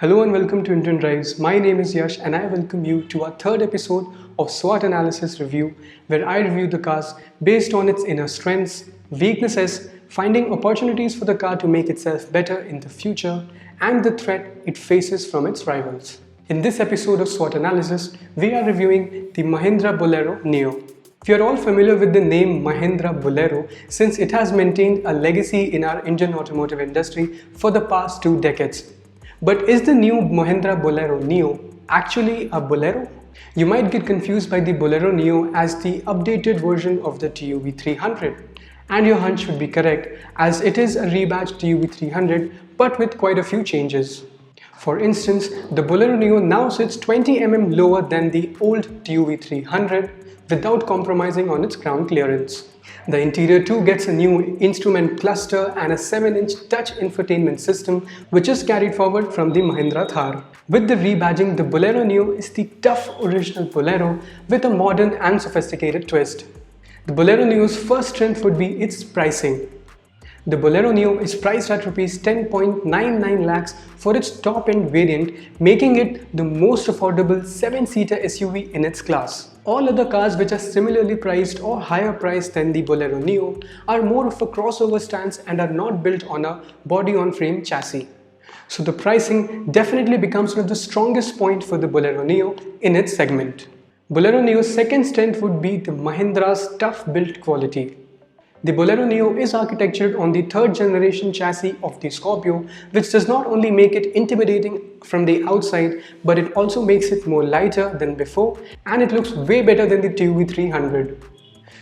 Hello and welcome to Indian Drives. My name is Yash and I welcome you to our third episode of SWOT Analysis Review, where I review the cars based on its inner strengths, weaknesses, finding opportunities for the car to make itself better in the future, and the threat it faces from its rivals. In this episode of SWOT Analysis, we are reviewing the Mahindra Bolero Neo. We are all familiar with the name Mahindra Bolero since it has maintained a legacy in our Indian automotive industry for the past 2 decades. But is the new Mahindra Bolero Neo actually a Bolero? You might get confused by the Bolero Neo as the updated version of the TUV 300. And your hunch would be correct, as it is a rebadged TUV 300 but with quite a few changes. For instance, the Bolero Neo now sits 20 mm lower than the old TUV 300 without compromising on its ground clearance. The interior too gets a new instrument cluster and a 7-inch touch infotainment system which is carried forward from the Mahindra Thar. With the rebadging, the Bolero Neo is the tough original Bolero with a modern and sophisticated twist. The Bolero Neo's first strength would be its pricing. The Bolero Neo is priced at Rs 10.99 lakhs for its top-end variant, making it the most affordable 7-seater SUV in its class. All other cars which are similarly priced or higher priced than the Bolero Neo are more of a crossover stance and are not built on a body-on-frame chassis. So the pricing definitely becomes one of the strongest points for the Bolero Neo in its segment. Bolero Neo's second strength would be the Mahindra's tough build quality. The Bolero Neo is architectured on the third generation chassis of the Scorpio, which does not only make it intimidating from the outside, but it also makes it more lighter than before, and it looks way better than the TUV 300.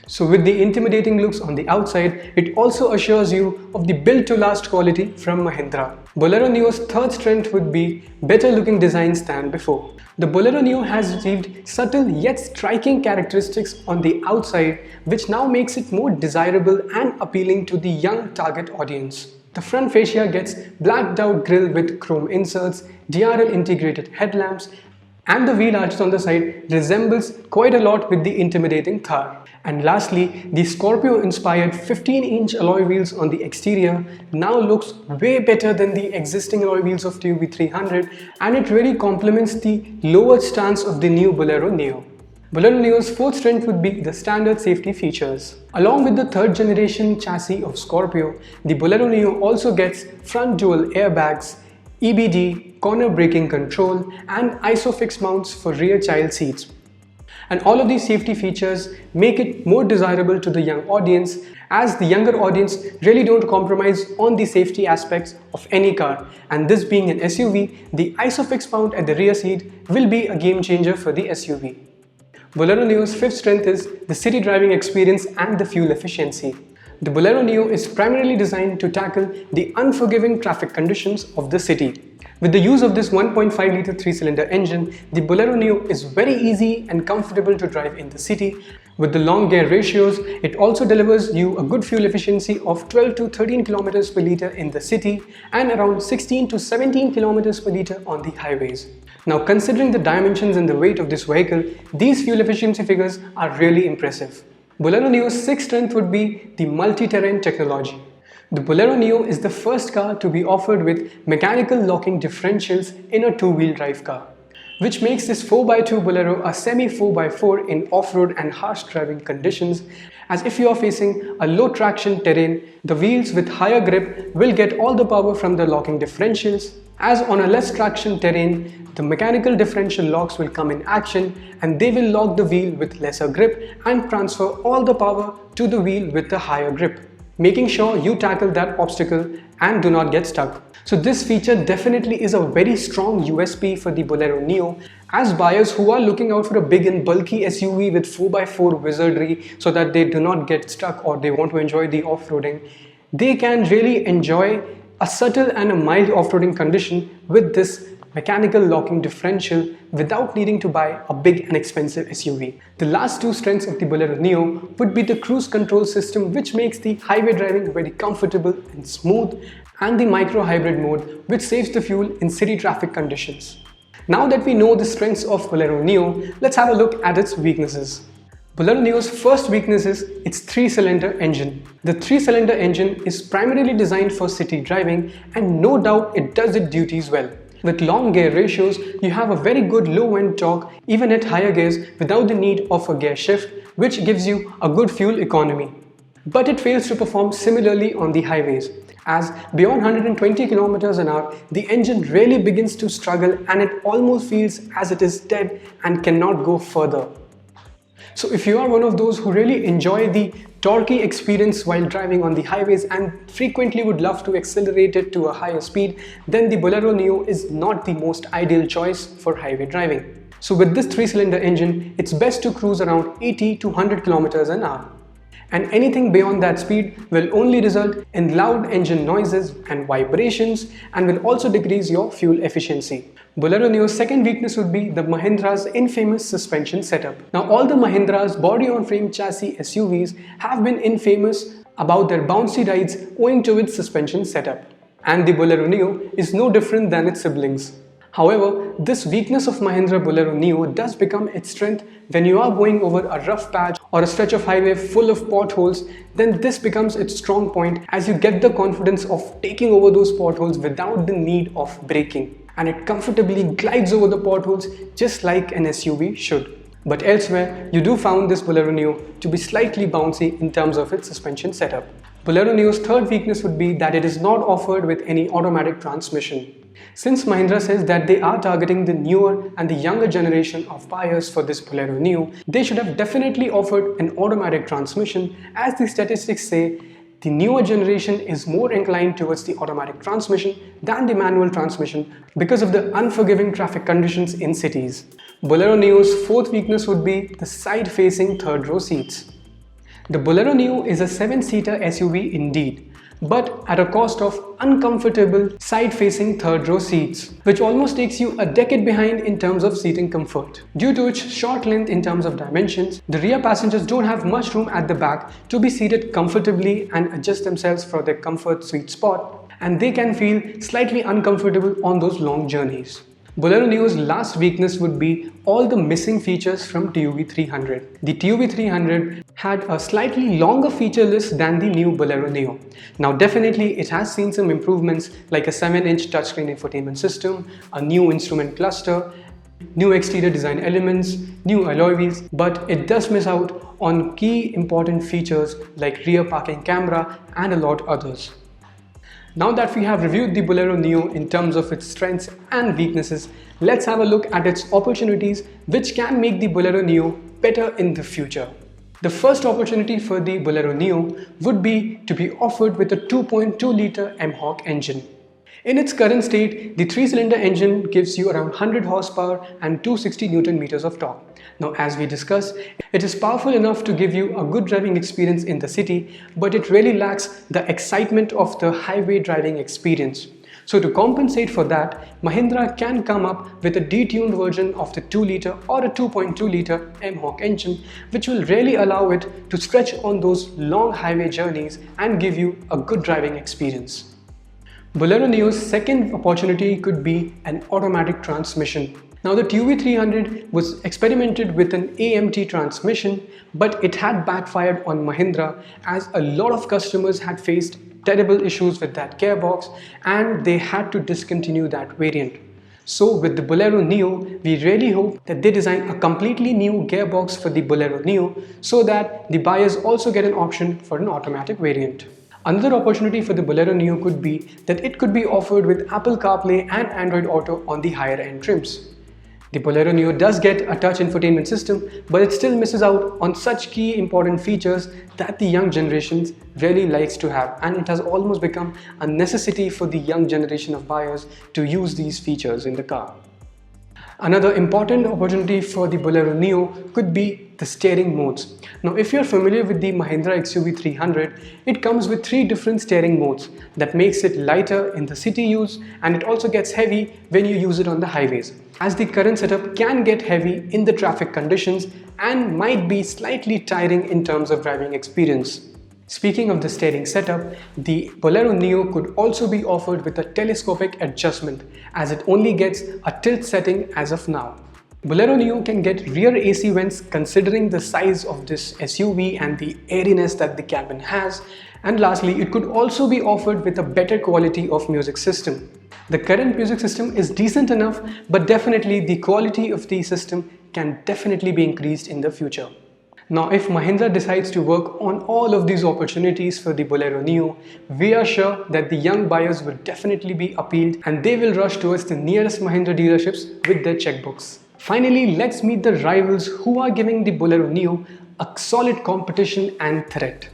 So with the intimidating looks on the outside, it also assures you of the build to last quality from Mahindra. Bolero Neo's third strength would be better looking designs than before. The Bolero Neo has received subtle yet striking characteristics on the outside, which now makes it more desirable and appealing to the young target audience. The front fascia gets blacked out grille with chrome inserts, DRL integrated headlamps, and the wheel arches on the side resembles quite a lot with the intimidating Thar. And lastly, the Scorpio-inspired 15-inch alloy wheels on the exterior now looks way better than the existing alloy wheels of TUV 300, and it really complements the lowered stance of the new Bolero Neo. Bolero Neo's fourth strength would be the standard safety features. Along with the third generation chassis of Scorpio, the Bolero Neo also gets front dual airbags, EBD, corner braking control, and ISOFIX mounts for rear child seats. And all of these safety features make it more desirable to the young audience, as the younger audience really don't compromise on the safety aspects of any car. And this being an SUV, the ISOFIX mount at the rear seat will be a game changer for the SUV. Bolero Neo's fifth strength is the city driving experience and the fuel efficiency. The Bolero Neo is primarily designed to tackle the unforgiving traffic conditions of the city. With the use of this 1.5-litre 3-cylinder engine, the Bolero Neo is very easy and comfortable to drive in the city. With the long gear ratios, it also delivers you a good fuel efficiency of 12 to 13 km per litre in the city and around 16 to 17 km per litre on the highways. Now, considering the dimensions and the weight of this vehicle, these fuel efficiency figures are really impressive. Bolero Neo's sixth strength would be the multi-terrain technology. The Bolero Neo is the first car to be offered with mechanical locking differentials in a two-wheel drive car, which makes this 4x2 Bolero a semi-4x4 in off-road and harsh driving conditions, as if you are facing a low traction terrain, the wheels with higher grip will get all the power from the locking differentials, as on a less traction terrain, the mechanical differential locks will come in action and they will lock the wheel with lesser grip and transfer all the power to the wheel with the higher grip, making sure you tackle that obstacle and do not get stuck. So this feature definitely is a very strong USP for the Bolero Neo, as buyers who are looking out for a big and bulky SUV with 4x4 wizardry so that they do not get stuck or they want to enjoy the off-roading, they can really enjoy a subtle and a mild off-roading condition with this mechanical locking differential without needing to buy a big and expensive SUV. The last two strengths of the Bolero Neo would be the cruise control system, which makes the highway driving very comfortable and smooth, and the micro hybrid mode, which saves the fuel in city traffic conditions. Now that we know the strengths of Bolero Neo, let's have a look at its weaknesses. Bolero Neo's first weakness is its 3-cylinder engine. The 3-cylinder engine is primarily designed for city driving, and no doubt it does its duties well. With long gear ratios, you have a very good low-end torque even at higher gears without the need of a gear shift, which gives you a good fuel economy. But it fails to perform similarly on the highways, as beyond 120 km an hour, the engine really begins to struggle and it almost feels as it is dead and cannot go further. So if you are one of those who really enjoy the torquey experience while driving on the highways and frequently would love to accelerate it to a higher speed, then the Bolero Neo is not the most ideal choice for highway driving. So with this 3-cylinder engine, it's best to cruise around 80 to 100 km an hour. And anything beyond that speed will only result in loud engine noises and vibrations and will also decrease your fuel efficiency. Bolero Neo's second weakness would be the Mahindra's infamous suspension setup. Now all the Mahindra's body-on-frame chassis SUVs have been infamous about their bouncy rides owing to its suspension setup. And the Bolero Neo is no different than its siblings. However, this weakness of Mahindra Bolero Neo does become its strength when you are going over a rough patch or a stretch of highway full of potholes. Then this becomes its strong point as you get the confidence of taking over those potholes without the need of braking, and it comfortably glides over the potholes just like an SUV should. But elsewhere, you do find this Bolero Neo to be slightly bouncy in terms of its suspension setup. Bolero Neo's third weakness would be that it is not offered with any automatic transmission. Since Mahindra says that they are targeting the newer and the younger generation of buyers for this Bolero Neo, they should have definitely offered an automatic transmission, as the statistics say the newer generation is more inclined towards the automatic transmission than the manual transmission because of the unforgiving traffic conditions in cities. Bolero Neo's fourth weakness would be the side-facing third-row seats. The Bolero Neo is a 7-seater SUV indeed, but at a cost of uncomfortable side-facing third-row seats, which almost takes you a decade behind in terms of seating comfort. Due to its short length in terms of dimensions, the rear passengers don't have much room at the back to be seated comfortably and adjust themselves for their comfort sweet spot, and they can feel slightly uncomfortable on those long journeys. Bolero Neo's last weakness would be all the missing features from TUV 300. The TUV 300 had a slightly longer feature list than the new Bolero Neo. Now definitely it has seen some improvements like a 7-inch touchscreen infotainment system, a new instrument cluster, new exterior design elements, new alloy wheels, but it does miss out on key important features like rear parking camera and a lot others. Now that we have reviewed the Bolero Neo in terms of its strengths and weaknesses, let's have a look at its opportunities which can make the Bolero Neo better in the future. The first opportunity for the Bolero Neo would be to be offered with a 2.2-litre MHawk engine. In its current state, the 3-cylinder engine gives you around 100 horsepower and 260 Newton meters of torque. Now, as we discussed, it is powerful enough to give you a good driving experience in the city, but it really lacks the excitement of the highway driving experience. So to compensate for that, Mahindra can come up with a detuned version of the 2-litre or a 2.2-litre MHawk engine, which will really allow it to stretch on those long highway journeys and give you a good driving experience. Bolero Neo's second opportunity could be an automatic transmission. Now the TUV 300 was experimented with an AMT transmission, but it had backfired on Mahindra as a lot of customers had faced terrible issues with that gearbox and they had to discontinue that variant. So with the Bolero Neo, we really hope that they design a completely new gearbox for the Bolero Neo so that the buyers also get an option for an automatic variant. Another opportunity for the Bolero Neo could be that it could be offered with Apple CarPlay and Android Auto on the higher end trims. The Bolero Neo does get a touch infotainment system, but it still misses out on such key important features that the young generations really likes to have, and it has almost become a necessity for the young generation of buyers to use these features in the car. Another important opportunity for the Bolero Neo could be the steering modes. Now if you're familiar with the Mahindra XUV 300, it comes with 3 different steering modes that makes it lighter in the city use, and it also gets heavy when you use it on the highways, as the current setup can get heavy in the traffic conditions and might be slightly tiring in terms of driving experience. Speaking of the steering setup, the Bolero Neo could also be offered with a telescopic adjustment, as it only gets a tilt setting as of now. Bolero Neo can get rear AC vents considering the size of this SUV and the airiness that the cabin has, And lastly, it could also be offered with a better quality of music system. The current music system is decent enough, but definitely the quality of the system can definitely be increased in the future. Now, if Mahindra decides to work on all of these opportunities for the Bolero Neo, we are sure that the young buyers will definitely be appealed and they will rush towards the nearest Mahindra dealerships with their checkbooks. Finally, let's meet the rivals who are giving the Bolero Neo a solid competition and threat.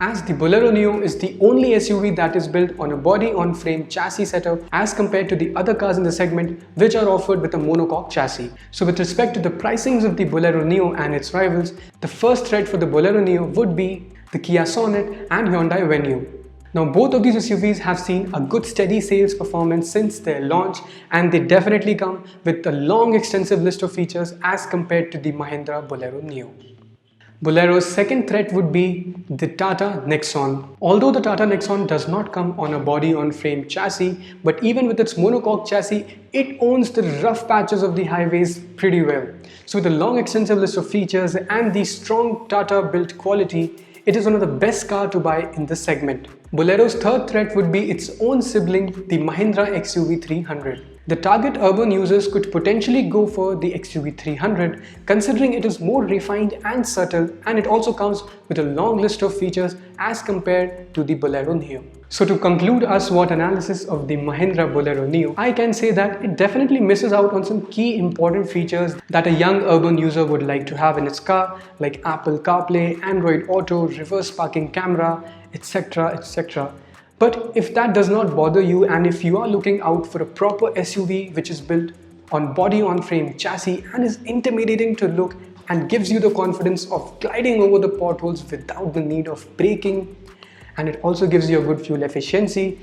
As the Bolero Neo is the only SUV that is built on a body-on-frame chassis setup as compared to the other cars in the segment which are offered with a monocoque chassis. So with respect to the pricings of the Bolero Neo and its rivals, the first threat for the Bolero Neo would be the Kia Sonet and Hyundai Venue. Now both of these SUVs have seen a good steady sales performance since their launch, and they definitely come with a long extensive list of features as compared to the Mahindra Bolero Neo. Bolero's second threat would be the Tata Nexon. Although the Tata Nexon does not come on a body-on-frame chassis, but even with its monocoque chassis, it owns the rough patches of the highways pretty well. So with a long extensive list of features and the strong Tata build quality, it is one of the best cars to buy in this segment. Bolero's third threat would be its own sibling, the Mahindra XUV 300. The target urban users could potentially go for the XUV 300 considering it is more refined and subtle, and it also comes with a long list of features as compared to the Bolero Neo. So to conclude our SWOT analysis of the Mahindra Bolero Neo, I can say that it definitely misses out on some key important features that a young urban user would like to have in its car, like Apple CarPlay, Android Auto, reverse parking camera, etc. etc. But if that does not bother you, and if you are looking out for a proper SUV which is built on body-on-frame chassis and is intimidating to look and gives you the confidence of gliding over the potholes without the need of braking, and it also gives you a good fuel efficiency,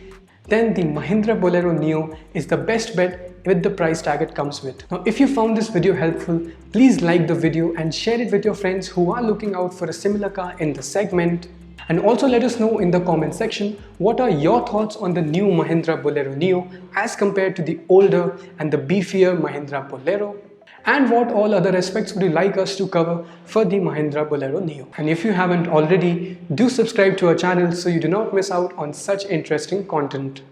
then the Mahindra Bolero Neo is the best bet with the price tag it comes with. Now, if you found this video helpful, please like the video and share it with your friends who are looking out for a similar car in the segment. And also let us know in the comment section what are your thoughts on the new Mahindra Bolero Neo as compared to the older and the beefier Mahindra Bolero, and what all other aspects would you like us to cover for the Mahindra Bolero Neo. And if you haven't already, do subscribe to our channel so you do not miss out on such interesting content.